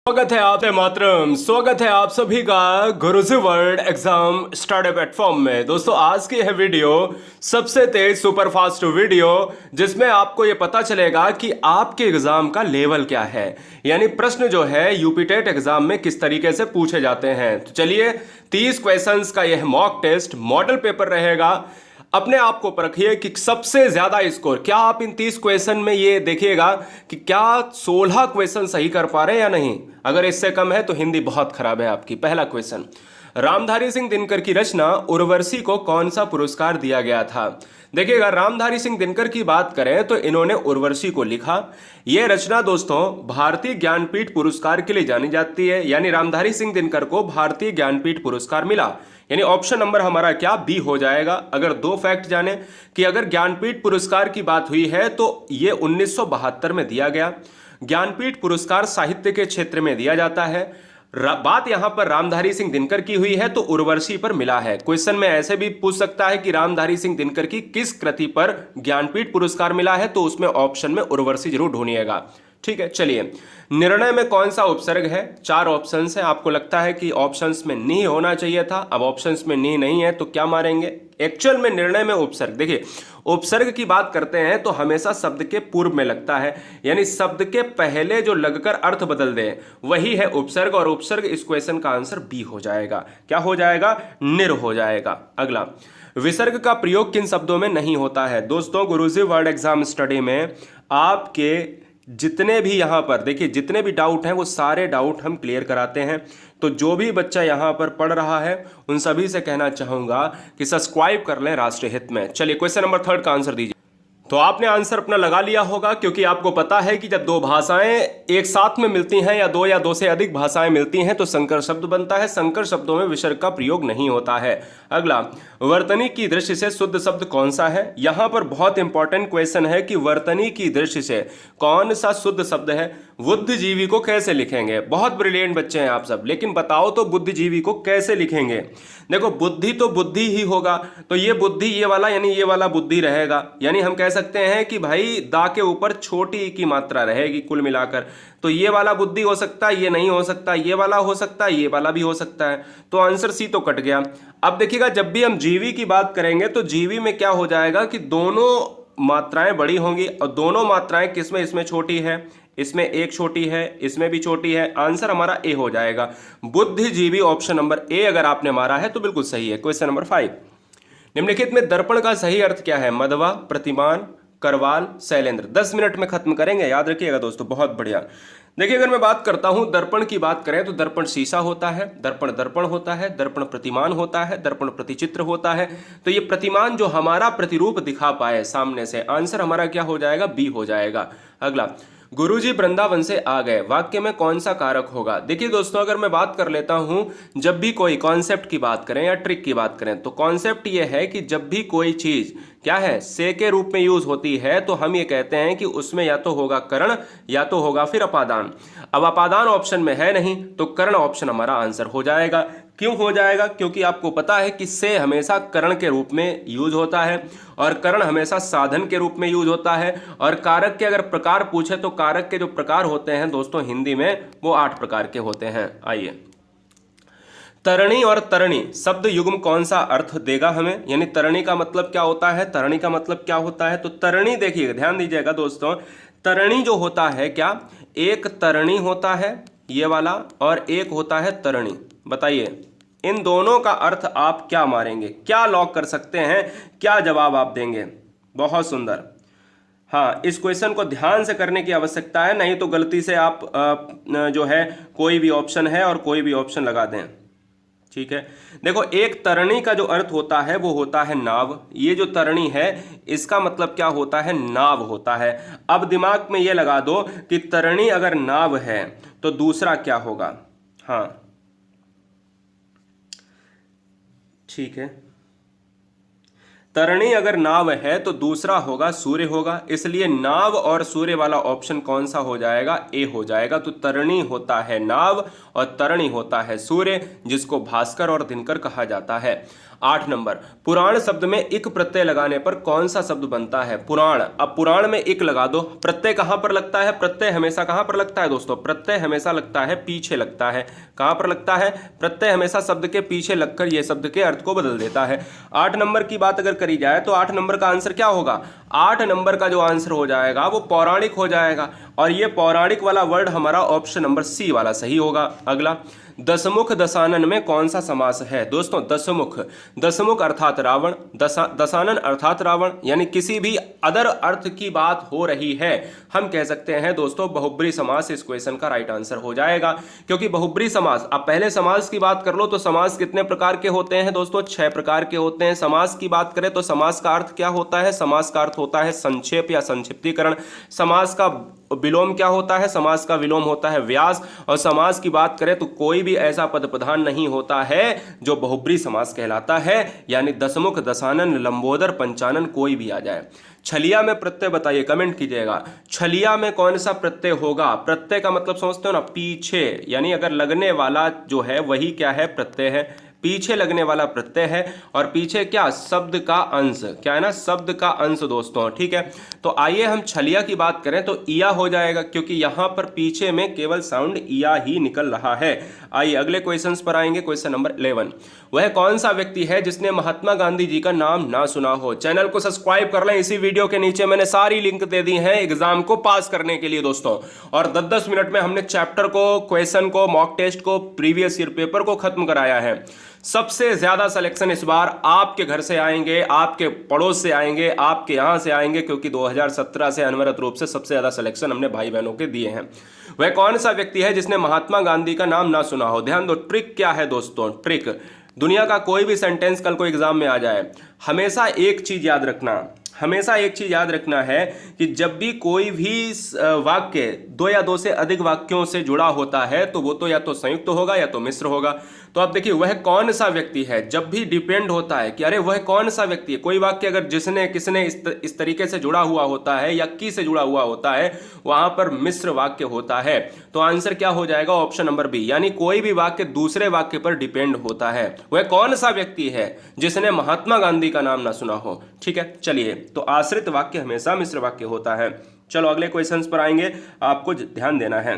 स्वागत है आपसे मातरम। स्वागत है आप सभी का गुरुजी वर्ल्ड एग्जाम स्टडी प्लेटफॉर्म में। दोस्तों आज की यह वीडियो सबसे तेज सुपर फास्ट वीडियो जिसमें आपको यह पता चलेगा कि आपके एग्जाम का लेवल क्या है, यानी प्रश्न जो है यूपी टेट एग्जाम में किस तरीके से पूछे जाते हैं। तो चलिए 30 क्वेश्चंस का यह मॉक टेस्ट मॉडल पेपर रहेगा। अपने आप को परखिए कि सबसे ज्यादा स्कोर क्या आप इन 30 क्वेश्चन में ये देखिएगा कि क्या 16 क्वेश्चन सही कर पा रहे हैं या नहीं। अगर इससे कम है तो हिंदी बहुत खराब है आपकी। पहला क्वेश्चन, रामधारी सिंह दिनकर की रचना उर्वशी को कौन सा पुरस्कार दिया गया था। देखिएगा, रामधारी सिंह दिनकर की बात करें तो इन्होंने उर्वशी को लिखा। यह रचना दोस्तों भारतीय ज्ञानपीठ पुरस्कार के लिए जानी जाती है, यानी रामधारी सिंह दिनकर को भारतीय ज्ञानपीठ पुरस्कार मिला। यानी ऑप्शन नंबर हमारा क्या, बी हो जाएगा। अगर दो फैक्ट जाने कि अगर ज्ञानपीठ पुरस्कार की बात हुई है तो यह 1972 में दिया गया। ज्ञानपीठ पुरस्कार साहित्य के क्षेत्र में दिया जाता है। बात यहां पर रामधारी सिंह दिनकर की हुई है तो उर्वशी पर मिला है। क्वेश्चन में ऐसे भी पूछ सकता है कि रामधारी सिंह दिनकर की किस कृति पर ज्ञानपीठ पुरस्कार मिला है, तो उसमें ऑप्शन में उर्वशी जरूर ढूंढिएगा। ठीक है, चलिए निर्णय में कौन सा उपसर्ग है। चार ऑप्शंस है। आपको लगता है कि ऑप्शंस में नहीं होना चाहिए था, अब ऑप्शंस में नहीं है तो क्या मारेंगे। एक्चुअल में निर्णय में उपसर्ग, देखिए उपसर्ग की बात करते हैं तो हमेशा शब्द के पूर्व में लगता है, यानी शब्द के पहले जो लगकर अर्थ बदल दे वही है उपसर्ग। और उपसर्ग इस क्वेश्चन का आंसर बी हो जाएगा। क्या हो जाएगा, निर हो जाएगा। अगला, विसर्ग का प्रयोग किन शब्दों में नहीं होता है। दोस्तों गुरुजी वर्ल्ड एग्जाम स्टडी में आपके जितने भी यहां पर देखिए जितने भी डाउट हैं वो सारे डाउट हम क्लियर कराते हैं। तो जो भी बच्चा यहां पर पढ़ रहा है उन सभी से कहना चाहूंगा कि सब्सक्राइब कर लें राष्ट्रीय हित में। चलिए क्वेश्चन नंबर 3 का आंसर दीजिए। तो आपने आंसर अपना लगा लिया होगा, क्योंकि आपको पता है कि जब दो भाषाएं एक साथ में मिलती हैं या दो से अधिक भाषाएं मिलती हैं तो संकर शब्द बनता है। संकर शब्दों में विसर्ग का प्रयोग नहीं होता है। अगला, वर्तनी की दृष्टि से शुद्ध शब्द कौन सा है। यहां पर बहुत इंपॉर्टेंट क्वेश्चन है कि वर्तनी की दृष्टि से कौन सा शुद्ध शब्द है। बुद्धिजीवी को कैसे लिखेंगे। बहुत ब्रिलियंट बच्चे हैं आप सब, लेकिन बताओ तो बुद्धिजीवी को कैसे लिखेंगे। देखो बुद्धि तो बुद्धि ही होगा, तो ये बुद्धि ये वाला यानी ये वाला बुद्धि रहेगा। यानी हम कह सकते हैं कि भाई दा के ऊपर छोटी ई की मात्रा रहेगी कुल मिलाकर। तो ये वाला बुद्धि हो सकता है, ये नहीं हो सकता, ये वाला हो सकता है, ये वाला भी हो सकता है। तो आंसर सी तो कट गया। अब देखिएगा जब भी हम जीवी की बात करेंगे तो जीवी में क्या हो जाएगा कि दोनों मात्राएं बड़ी होंगी और दोनों मात्राएं किसमें, इसमें छोटी है, इसमें एक छोटी है, इसमें भी छोटी है। आंसर हमारा ए हो जाएगा। बुद्धिजीवी ऑप्शन नंबर ए अगर आपने मारा है तो बिल्कुल सही है। क्वेश्चन नंबर 5, निम्नलिखित में दर्पण का सही अर्थ क्या है। मधवा, प्रतिमान, करवाल, शैलेंद्र। 10 मिनट में खत्म करेंगे, याद रखिएगा दोस्तों, बहुत बढ़िया। देखिए अगर मैं बात करता हूं दर्पण की बात करें तो दर्पण शीशा होता है, दर्पण दर्पण होता है, दर्पण प्रतिमान होता है, दर्पण प्रतिचित्र होता है। तो ये प्रतिमान जो हमारा प्रतिरूप दिखा पाए सामने से, आंसर हमारा क्या हो जाएगा, बी हो जाएगा। अगला, गुरुजी वृंदावन से आ गए, वाक्य में कौन सा कारक होगा। देखिए दोस्तों अगर मैं बात कर लेता हूं, जब भी कोई कॉन्सेप्ट की बात करें या ट्रिक की बात करें तो कॉन्सेप्ट ये है कि जब भी कोई चीज क्या है से के रूप में यूज होती है तो हम ये कहते हैं कि उसमें या तो होगा कर्ण या तो होगा फिर अपादान। अब अपादान ऑप्शन में है नहीं तो कर्ण ऑप्शन हमारा आंसर हो जाएगा। क्यों हो जाएगा, क्योंकि आपको पता है कि से हमेशा कर्ण के रूप में यूज होता है और कर्ण हमेशा साधन के रूप में यूज होता है। और कारक के अगर प्रकार पूछे तो कारक के जो प्रकार होते हैं दोस्तों हिंदी में वो 8 प्रकार के होते हैं। आइए, तरणी और तरणी शब्द युग्म कौन सा अर्थ देगा हमें, यानी तरणी का मतलब क्या होता है, तरणी का मतलब क्या होता है। तो तरणी देखिए ध्यान दीजिएगा दोस्तों, तरणी जो होता है क्या, एक तरणी होता है ये वाला और एक होता है तरणी। बताइए इन दोनों का अर्थ आप क्या मारेंगे, क्या लॉक कर सकते हैं, क्या जवाब आप देंगे। बहुत सुंदर। हाँ, इस क्वेश्चन को ध्यान से करने की आवश्यकता है, नहीं तो गलती से आप जो है कोई भी ऑप्शन है और कोई भी ऑप्शन लगा दें। ठीक है, देखो एक तरणी का जो अर्थ होता है वो होता है नाव। ये जो तरणी है इसका मतलब क्या होता है, नाव होता है। अब दिमाग में ये लगा दो कि तरणी अगर नाव है तो दूसरा क्या होगा। हाँ ठीक है, तरणी अगर नाव है तो दूसरा होगा सूर्य होगा, इसलिए नाव और सूर्य वाला ऑप्शन कौन सा हो जाएगा, ए हो जाएगा। तो तरणी होता है नाव और तरणी होता है सूर्य, जिसको भास्कर और दिनकर कहा जाता है। 8 नंबर, पुराण शब्द में इक प्रत्यय लगाने पर कौन सा शब्द बनता है, पुराण। अब पुराण में इक लगा दो, प्रत्यय कहां पर लगता है, प्रत्यय हमेशा कहां पर लगता है दोस्तों, प्रत्यय हमेशा लगता है पीछे लगता है। कहां पर लगता है, प्रत्यय हमेशा शब्द के पीछे लगकर यह शब्द के अर्थ को बदल देता है। 8 नंबर की बात अगर करी जाए तो 8 नंबर का आंसर क्या होगा, 8 नंबर का जो आंसर हो जाएगा वो पौराणिक हो जाएगा, और ये पौराणिक वाला वर्ड हमारा ऑप्शन नंबर सी वाला सही होगा। अगला, दशमुख दशानन में कौन सा समास है दोस्तों, दशमुख, दशमुख अर्थात रावण, दशानन अर्थात रावण, यानी किसी भी अदर अर्थ की बात हो रही है, हम कह सकते हैं दोस्तों बहुब्री समास इस क्वेश्चन का राइट आंसर हो जाएगा। क्योंकि बहुब्री समास, अब पहले समास की बात कर लो तो समास कितने प्रकार के होते हैं दोस्तों, 6 प्रकार के होते हैं। समास की बात करें तो समास का अर्थ क्या होता है, समास का अर्थ होता है संक्षेप या संक्षिप्तीकरण। समास का विलोम क्या होता है, समास का विलोम होता है व्यास। और समास की बात करें तो कोई भी ऐसा पद प्रधान नहीं होता है जो बहुब्री समास कहलाता है, यानी दशमुख दशानन लंबोदर पंचानन कोई भी आ जाए। छलिया में प्रत्यय बताइए, कमेंट कीजिएगा, छलिया में कौन सा प्रत्यय होगा। प्रत्यय का मतलब समझते हो ना, पीछे, यानी अगर लगने वाला जो है वही क्या है, प्रत्यय है, पीछे लगने वाला प्रत्यय है। और पीछे क्या, शब्द का अंश, क्या है ना, शब्द का अंश दोस्तों, ठीक है। तो आइए हम छलिया की बात करें तो इया हो जाएगा, क्योंकि यहां पर पीछे में केवल साउंड इया ही निकल रहा है। आइए अगले क्वेश्चंस पर आएंगे। क्वेश्चन नंबर 11, वह कौन सा व्यक्ति है जिसने महात्मा गांधी जी का नाम ना सुना हो। चैनल को सब्सक्राइब कर लें, इसी वीडियो के नीचे मैंने सारी लिंक दे दी है एग्जाम को पास करने के लिए दोस्तों। और 10-10 मिनट में हमने चैप्टर को, क्वेश्चन को, मॉक टेस्ट को, प्रीवियस ईयर पेपर को खत्म कराया है। सबसे ज्यादा सिलेक्शन इस बार आपके घर से आएंगे, आपके पड़ोस से आएंगे, आपके यहां से आएंगे, क्योंकि 2017 से अनवरत रूप से सबसे ज्यादा सिलेक्शन हमने भाई बहनों के दिए हैं। वह कौन सा व्यक्ति है जिसने महात्मा गांधी का नाम ना सुना हो। ध्यान दो, ट्रिक क्या है दोस्तों, ट्रिक, दुनिया का कोई भी सेंटेंस कल को एग्जाम में आ जाए, हमेशा एक चीज याद रखना, हमेशा एक चीज याद रखना है कि जब भी कोई भी वाक्य 2 या 2 से अधिक वाक्यों से जुड़ा होता है तो वो तो या तो संयुक्त होगा या तो मिश्र होगा। तो आप देखिए, वह कौन सा व्यक्ति है, जब भी डिपेंड होता है कि अरे वह कौन सा व्यक्ति है, कोई वाक्य अगर जिसने किसने इस तरीके से जुड़ा हुआ होता है या की से जुड़ा हुआ होता है, वहां पर मिश्र वाक्य होता है। तो आंसर क्या हो जाएगा, ऑप्शन नंबर बी, यानी कोई भी वाक्य दूसरे वाक्य पर डिपेंड होता है। वह कौन सा व्यक्ति है जिसने महात्मा गांधी का नाम ना सुना हो। ठीक है, चलिए, तो आश्रित वाक्य हमेशा मिश्र वाक्य होता है। चलो अगले क्वेश्चंस पर आएंगे, आपको ध्यान देना है।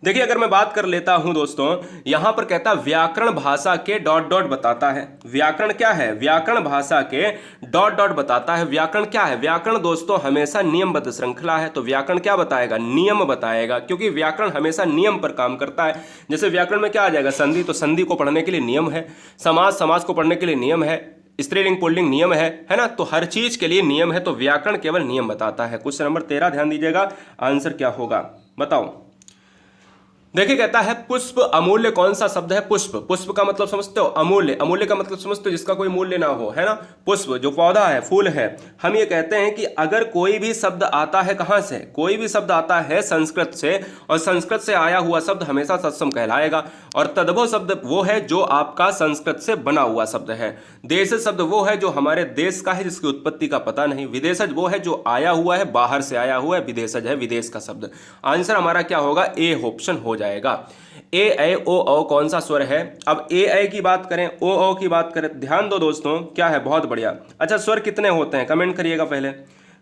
देखिए, अगर मैं बात कर लेता हूं दोस्तों, यहां पर कहता व्याकरण भाषा के डॉट डॉट बताता है। व्याकरण क्या है, व्याकरण भाषा के डॉट डॉट बताता है। व्याकरण क्या है, व्याकरण दोस्तों हमेशा नियमबद्ध श्रृंखला है। तो व्याकरण क्या बताएगा, नियम बताएगा, क्योंकि व्याकरण हमेशा नियम पर काम करता है। जैसे व्याकरण में क्या आ जाएगा, संधि, तो संधि को पढ़ने के लिए नियम है, समास, समास को पढ़ने के लिए नियम है, स्त्रीलिंग पुल्लिंग नियम है ना। तो हर चीज के लिए नियम है, तो व्याकरण केवल नियम बताता है। क्वेश्चन नंबर 13 ध्यान दीजिएगा, आंसर क्या होगा बताओ। देखिए, कहता है पुष्प अमूल्य कौन सा शब्द है। पुष्प, पुष्प का मतलब समझते हो, अमूल्य, अमूल्य का मतलब समझते हो जिसका कोई मूल्य ना हो, है ना। पुष्प जो पौधा है, फूल है। हम ये कहते हैं कि अगर कोई भी शब्द आता है, कहां से, कोई भी शब्द आता है संस्कृत से, और संस्कृत से आया हुआ शब्द हमेशा तत्सम कहलाएगा। और तद्भव शब्द वो है जो आपका संस्कृत से बना हुआ शब्द है। देश शब्द वो है जो हमारे देश का है, जिसकी उत्पत्ति का पता नहीं। विदेशज वो है जो आया हुआ है, बाहर से आया हुआ है, विदेशज है विदेश का शब्द। आंसर हमारा क्या होगा, ए ऑप्शन हो जाएगा। ए ऐ ओ औ कौन सा स्वर है। अब ए ऐ की बात करें, ओ औ की बात करें, ध्यान दो दोस्तों, क्या है, बहुत बढ़िया। अच्छा, स्वर कितने होते हैं, कमेंट करिएगा, पहले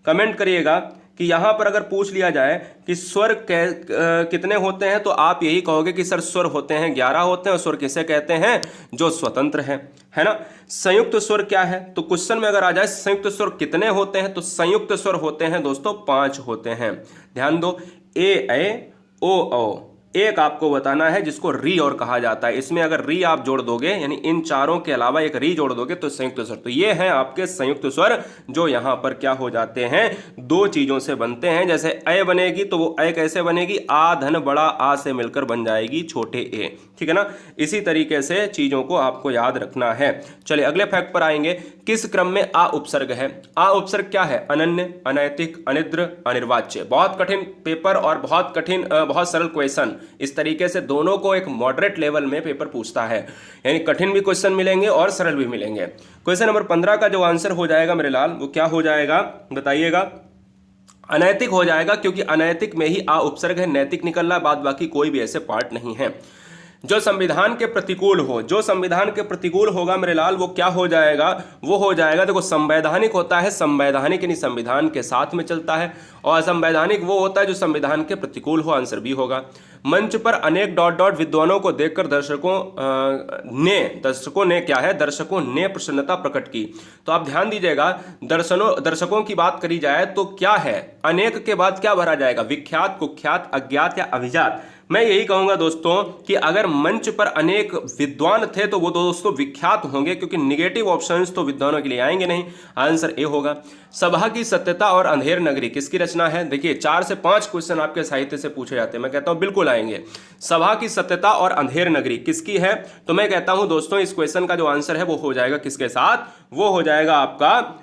कमेंट करिएगा कि यहां पर अगर पूछ लिया जाए कि स्वर कितने होते हैं, तो आप यही कहोगे कि सर स्वर होते हैं 11 होते हैं। और स्वर किसे कहते हैं, जो स्वतंत्र है ना। संयुक्त स्वर क्या है, तो क्वेश्चन में अगर आ जाए संयुक्त स्वर कितने होते हैं, तो संयुक्त स्वर होते हैं दोस्तों 5 होते हैं। ध्यान दो, ए ऐ ओ औ, एक आपको बताना है जिसको री और कहा जाता है। इसमें अगर री आप जोड़ दोगे, यानी इन चारों के अलावा एक री जोड़ दोगे, तो संयुक्त स्वर। तो ये हैं आपके संयुक्त स्वर, जो यहां पर क्या हो जाते हैं, 2 चीजों से बनते हैं। जैसे ऐ बनेगी तो वो ऐ कैसे बनेगी, आ धन बड़ा आ से मिलकर बन जाएगी छोटे ए, ठीक है ना। इसी तरीके से चीजों को आपको याद रखना है। चलिए अगले फैक्ट पर आएंगे। किस क्रम में आ उपसर्ग है। आ उपसर्ग क्या है, अनन्य, अनैतिक, अनिद्र, अनिर्वाच्य। बहुत कठिन पेपर और बहुत कठिन, बहुत सरल क्वेश्चन इस तरीके से दोनों को एक मॉडरेट लेवल में पेपर पूछता है, यानी कठिन भी क्वेश्चन मिलेंगे और सरल भी मिलेंगे। क्वेश्चन नंबर 15 का जो आंसर हो जाएगा मेरे लाल, वो क्या हो जाएगा बताइएगा? अनैतिक हो जाएगा, क्योंकि अनैतिक में ही आ उपसर्ग है, नैतिक निकल रहा, बाद बाकी कोई भी ऐसे पार्ट नहीं है। जो संविधान के प्रतिकूल हो, जो संविधान के प्रतिकूल होगा मेरे लाल, वो क्या हो जाएगा? वो हो जाएगा, देखो संवैधानिक होता है, संवैधानिक यानी संविधान के साथ में चलता है, और असंवैधानिक वो होता है जो संविधान के प्रतिकूल हो, आंसर बी होगा। मंच पर अनेक डॉट डॉट विद्वानों को देखकर दर्शकों ने क्या है? दर्शकों ने प्रसन्नता प्रकट की। तो आप ध्यान दीजिएगा, दर्शकों की बात करी जाए तो क्या है? अनेक के बाद क्या भरा जाएगा? विख्यात, कुख्यात, अज्ञात या अभिजात। मैं यही कहूंगा दोस्तों कि अगर मंच पर अनेक विद्वान थे तो वो दोस्तों विख्यात होंगे, क्योंकि निगेटिव ऑप्शंस तो विद्वानों के लिए आएंगे नहीं, आंसर ए होगा। सभा की सत्यता और अंधेर नगरी किसकी रचना है? देखिए 4 से 5 क्वेश्चन आपके साहित्य से पूछे जाते हैं, मैं कहता हूं बिल्कुल आएंगे। सभा की सत्यता और अंधेर नगरी किसकी है? तो मैं कहता हूं दोस्तों इस क्वेश्चन का जो आंसर है वो हो जाएगा किसके साथ? वो हो जाएगा आपका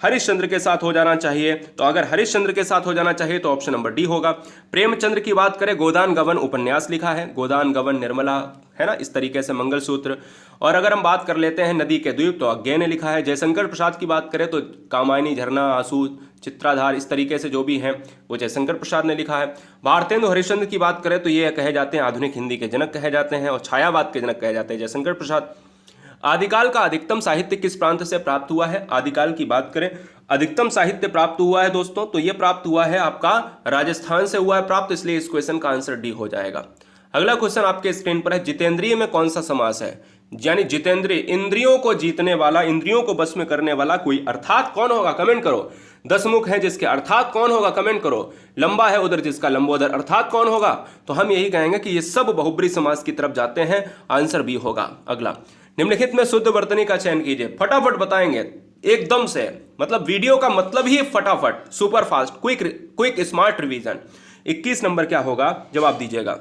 हरिश्चंद्र के साथ हो जाना चाहिए। तो अगर हरिश्चंद्र के साथ हो जाना चाहिए तो ऑप्शन नंबर डी होगा। प्रेमचंद्र की बात करें, गोदान गबन उपन्यास लिखा है, गोदान गबन निर्मला, है ना, इस तरीके से मंगलसूत्र। और अगर हम बात कर लेते हैं नदी के द्वीप, तो अज्ञे ने लिखा है। जयशंकर प्रसाद की बात करें तो कामायनी, झरना, आंसू, चित्राधार, इस तरीके से जो भी हैं वो जयशंकर प्रसाद ने लिखा है। भारतेंदु हरिश्चंद्र की बात करें तो ये कहे जाते हैं आधुनिक हिंदी के जनक कहे जाते हैं, और छायावाद के जनक कहे जाते हैं जयशंकर प्रसाद। आदिकाल का अधिकतम साहित्य किस प्रांत से प्राप्त हुआ है? आदिकाल की बात करें, अधिकतम साहित्य प्राप्त हुआ है दोस्तों, तो ये प्राप्त हुआ है आपका राजस्थान से हुआ है प्राप्त, इसलिए इस क्वेश्चन का आंसर डी हो जाएगा। अगला क्वेश्चन आपके स्क्रीन पर है, जितेंद्रिय में कौन सा समास है? यानी जितेंद्रिय, इंद्रियों को जीतने वाला, इंद्रियों को बस में करने वाला कोई, अर्थात कौन होगा? कमेंट करो। दसमुख है जिसके, अर्थात कौन होगा? कमेंट करो। लंबा है उधर जिसका, लंबोदर, अर्थात कौन होगा? तो हम यही कहेंगे कि ये सब बहुब्री समास की तरफ जाते हैं, आंसर बी होगा। अगला, निम्नलिखित में शुद्ध वर्तनी का चयन कीजिए। फटाफट बताएंगे एकदम से, मतलब वीडियो का मतलब ही फटाफट, super fast, quick smart revision. 21 number क्या होगा? जवाब दीजिएगा।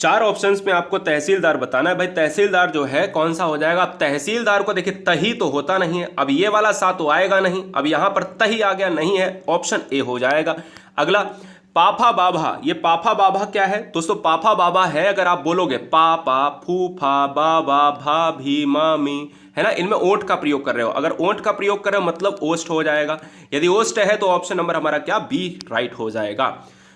4 ऑप्शंस में आपको तहसीलदार बताना है। भाई तहसीलदार जो है कौन सा हो जाएगा? अब तहसीलदार को देखिए तही तो होता नहीं है, अब ये वाला सा तो आएगा नहीं, अब यहां पर तही आ गया, नहीं है, ऑप्शन ए हो जाएगा। अगला, पाफा बाभा, ये पाफा बाभा क्या है दोस्तों? पाफा बाबा है, अगर आप बोलोगे पापा, फूफा, बाबा, भाभी, मामी, है ना, इनमें ओंठ का प्रयोग कर रहे हो। अगर ओंठ का प्रयोग कर रहे हो मतलब ओष्ठ हो जाएगा। यदि ओष्ठ है तो ऑप्शन नंबर हमारा क्या? बी राइट हो जाएगा।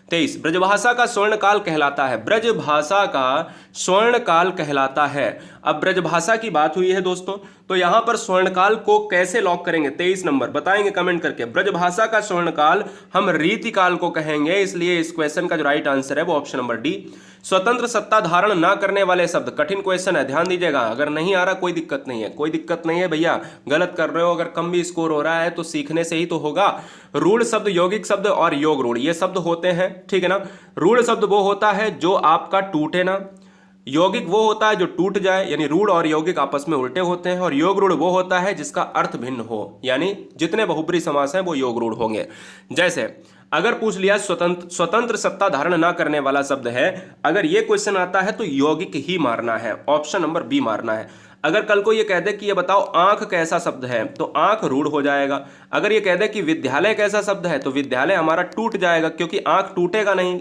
23, ब्रजभाषा का स्वर्णकाल कहलाता है। ब्रजभाषा का स्वर्णकाल कहलाता है। अब ब्रजभाषा की बात हुई है दोस्तों, तो यहां पर स्वर्णकाल को कैसे लॉक करेंगे? 23 नंबर बताएंगे कमेंट करके। ब्रजभाषा का स्वर्णकाल हम रीतिकाल को कहेंगे, इसलिए इस क्वेश्चन का जो राइट आंसर है वो ऑप्शन नंबर डी। स्वतंत्र सत्ता धारण ना करने वाले शब्द, कठिन क्वेश्चन है, ध्यान दीजिएगा। अगर नहीं आ रहा कोई दिक्कत नहीं है, कोई दिक्कत नहीं है भैया, गलत कर रहे हो, अगर कम भी स्कोर हो रहा है तो सीखने से ही तो होगा। रूढ़ शब्द, यौगिक शब्द और योग रूढ़, ये शब्द होते हैं, ठीक है ना। रूढ़ शब्द वो होता है जो आपका टूटे ना, यौगिक वो होता है जो टूट जाए, यानी रूढ़ और यौगिक आपस में उल्टे होते हैं, और योग रूढ़ वो होता है जिसका अर्थ भिन्न हो, यानी जितने बहुब्री समास हैं वो योग रूढ़ होंगे। जैसे अगर पूछ लिया स्वतंत्र सत्ता धारण ना करने वाला शब्द है, अगर ये क्वेश्चन आता है तो यौगिक ही मारना है, ऑप्शन नंबर बी मारना है। अगर कल को ये कह दे कि ये बताओ आंख कैसा शब्द है, तो आंख रूढ़ हो जाएगा। अगर ये कह दे कि विद्यालय कैसा शब्द है, तो विद्यालय हमारा टूट जाएगा, क्योंकि आंख टूटेगा नहीं,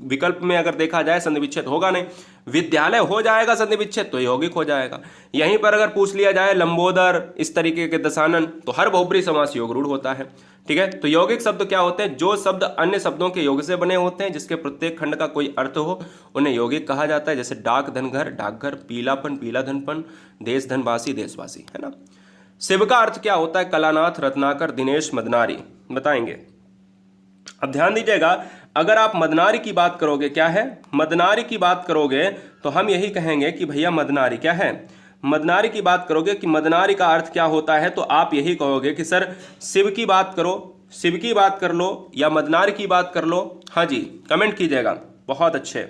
विकल्प में अगर देखा जाए संधि विच्छेद होगा नहीं, विद्यालय हो जाएगा संधि विच्छेद तो यौगिक हो जाएगा। यहीं पर अगर पूछ लिया जाए लंबोदर, इस तरीके के दशानन, तो हर बहुब्री समास योग रूढ़ होता है, ठीक है। तो यौगिक शब्द क्या होते हैं? जो शब्द अन्य शब्दों के योग से बने होते हैं, जिसके प्रत्येक खंड का कोई अर्थ हो, उन्हें यौगिक कहा जाता है। जैसे डाक धनघर, डाकघर, पीलापन, पीला धनपन, देश धनवासी, देशवासी, है ना। शिव का अर्थ क्या होता है? कलानाथ, रत्नाकर, दिनेश, मदनारी, बताएंगे। अब ध्यान दीजिएगा, अगर आप मदनारी की बात करोगे, क्या है? मदनारी की बात करोगे तो हम यही कहेंगे कि भैया मदनारी क्या है? मदनारी की बात करोगे कि मदनारी का अर्थ क्या होता है, तो आप यही कहोगे कि सर शिव की बात करो, शिव की बात कर लो, या मदनारी की बात कर लो। हाँ जी, कमेंट कीजिएगा। बहुत अच्छे,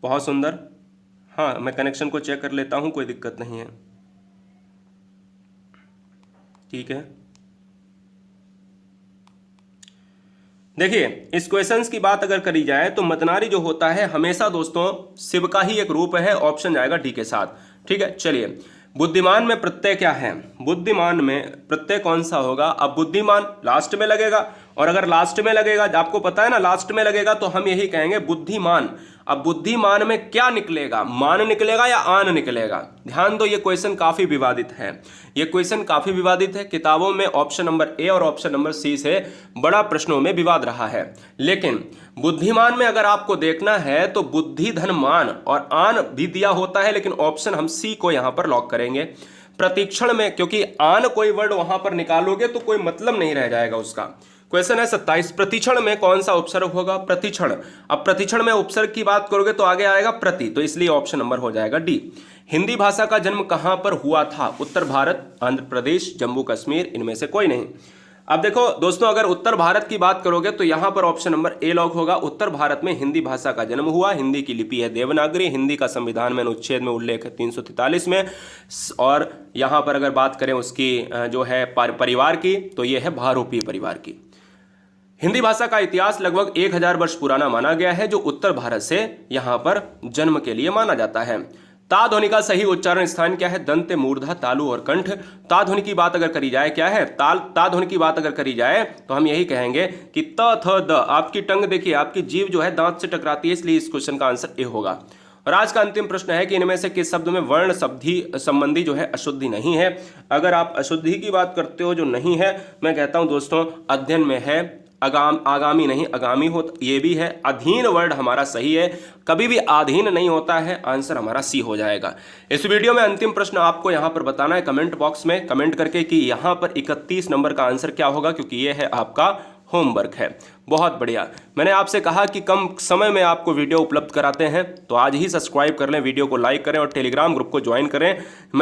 बहुत सुंदर। हाँ, मैं कनेक्शन को चेक कर लेता हूं, कोई दिक्कत नहीं है, ठीक है। देखिए, इस क्वेश्चंस की बात अगर करी जाए तो मदनारी जो होता है हमेशा दोस्तों शिव का ही एक रूप है, ऑप्शन जाएगा डी के साथ, ठीक है। चलिए, बुद्धिमान में प्रत्यय क्या है? बुद्धिमान में प्रत्यय कौन सा होगा? अब बुद्धिमान लास्ट में लगेगा, और अगर लास्ट में लगेगा, आपको पता है ना लास्ट में लगेगा, तो हम यही कहेंगे बुद्धिमान। अब बुद्धिमान में क्या निकलेगा? मान निकलेगा या आन निकलेगा? ध्यान दो, ये क्वेश्चन काफी विवादित है। ये क्वेश्चन काफी विवादित है। किताबों में ऑप्शन नंबर ए और ऑप्शन नंबर सी से बड़ा प्रश्नों में विवाद रहा है। लेकिन बुद्धिमान में अगर आपको देखना है तो बुद्धि धन मान और आन भी दिया होता है, लेकिन ऑप्शन हम सी को यहां पर लॉक करेंगे। प्रतिक्षण में, क्योंकि आन कोई वर्ड वहां पर निकालोगे तो कोई मतलब नहीं रह जाएगा उसका। क्वेश्चन है 27, प्रतिक्षण में कौन सा उपसर्ग होगा? प्रतिक्षण। अब प्रतिक्षण में उपसर्ग की बात करोगे तो आगे आएगा प्रति, तो इसलिए ऑप्शन नंबर हो जाएगा डी। हिंदी भाषा का जन्म कहां पर हुआ था? उत्तर भारत, आंध्र प्रदेश, जम्मू कश्मीर, इनमें से कोई नहीं। अब देखो दोस्तों, अगर उत्तर भारत की बात करोगे तो यहां पर ऑप्शन नंबर ए लॉक होगा। उत्तर भारत में हिंदी भाषा का जन्म हुआ। हिंदी की लिपि है देवनागरी। हिंदी का संविधान में अनुच्छेद में उल्लेख है 343 में। और यहां पर अगर बात करें उसकी जो है परिवार की, तो यह है भारोपीय परिवार की। हिंदी भाषा का इतिहास लगभग 1000 वर्ष पुराना माना गया है, जो उत्तर भारत से यहां पर जन्म के लिए माना जाता है। ता ध्वनि का सही उच्चारण स्थान क्या है? दंत, मूर्धा, तालु और कंठ। ता ध्वनि की बात अगर करी जाए, क्या है? ता ध्वनि की बात अगर करी जाए तो हम यही कहेंगे कि त थ द। आपकी टंग देखिए, आपकी जीभ जो है दांत से टकराती है, इसलिए इस क्वेश्चन का आंसर ए होगा। और आज का अंतिम प्रश्न है कि इनमें से किस शब्द में वर्ण संबंधी जो है अशुद्धि नहीं है? अगर आप अशुद्धि की बात करते हो जो नहीं है, मैं कहता हूं दोस्तों अध्ययन में है आगामी नहीं आगामी हो, ये भी है। अधीन वर्ड हमारा सही है, कभी भी अधीन नहीं होता है। आंसर हमारा सी हो जाएगा। इस वीडियो में अंतिम प्रश्न आपको यहां पर बताना है कमेंट बॉक्स में कमेंट करके कि यहां पर 31 नंबर का आंसर क्या होगा, क्योंकि ये है आपका होमवर्क है। बहुत बढ़िया। मैंने आपसे कहा कि कम समय में आपको वीडियो उपलब्ध कराते हैं, तो आज ही सब्सक्राइब कर लें, वीडियो को लाइक करें और टेलीग्राम ग्रुप को ज्वाइन करें।